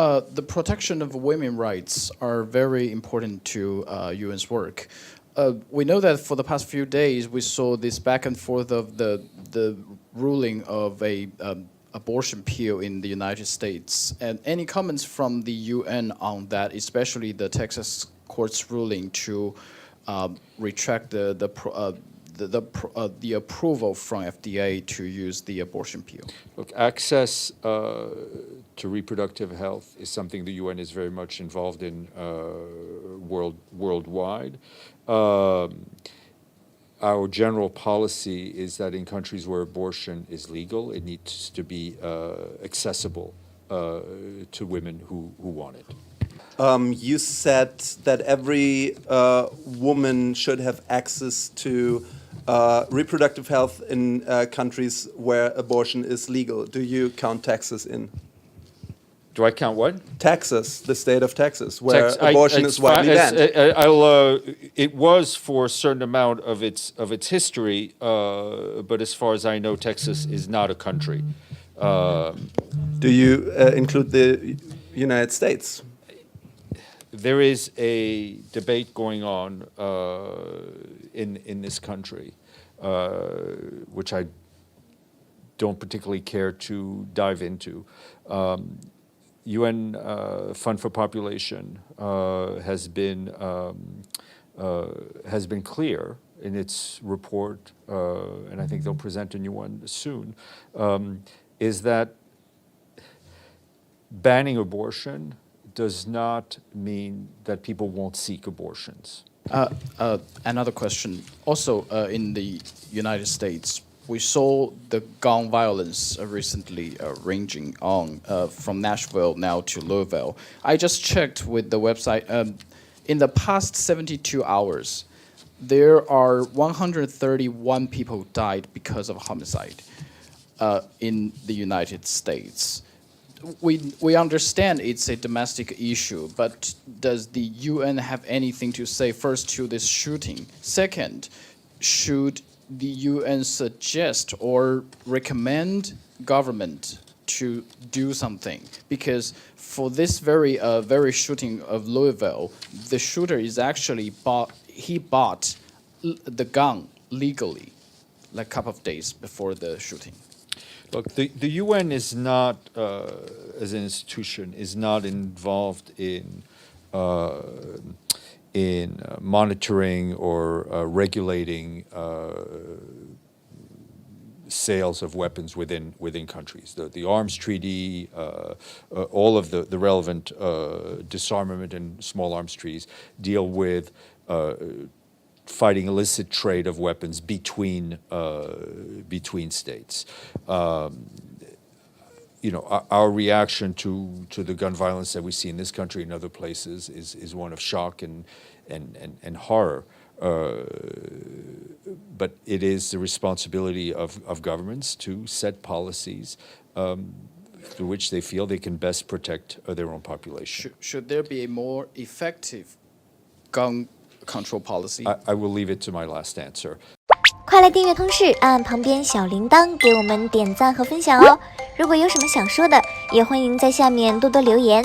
The protection of women's rights are very important to UN's work. We know that for the past few days, we saw this back and forth of the ruling of a abortion pill in the United States. And any comments from the UN on that, especially the Texas court's ruling to retract the approval from FDA to use the abortion pill? Look, access to reproductive health is something the UN is very much involved in worldwide. Our general policy is that in countries where abortion is legal, it needs to be accessible to women who want it. You said that every woman should have access to reproductive health in countries where abortion is legal. Do you count Texas in? Do I count what? Texas, the state of Texas, where abortion is widely banned. It was for a certain amount of its history, but as far as I know, Texas is not a country. Do you include the United States? There is a debate going on in this country, which I don't particularly care to dive into. UN Fund for Population has been clear in its report, and I think they'll present a new one soon, is that banning abortion does not mean that people won't seek abortions. Another question. Also, in the United States, we saw the gun violence recently ranging on from Nashville now to Louisville. I just checked with the website. In the past 72 hours, there are 131 people died because of homicide in the United States. We understand it's a domestic issue, but does the UN have anything to say first to this shooting? Second, should the UN suggest or recommend government to do something? Because for this very shooting of Louisville, the shooter is actually bought the gun legally, like a couple of days before the shooting. Look, the UN is not, as an institution, is not involved in monitoring or regulating sales of weapons within countries. The arms treaty, all of the relevant disarmament and small arms treaties deal with fighting illicit trade of weapons between states. Our reaction to the gun violence that we see in this country and other places is one of shock and horror. But it is the responsibility of governments to set policies through which they feel they can best protect their own population. Should there be a more effective gun control policy? I will leave it to my last answer. 快来订阅通识，按旁边小铃铛给我们点赞和分享哦。如果有什么想说的，也欢迎在下面多多留言。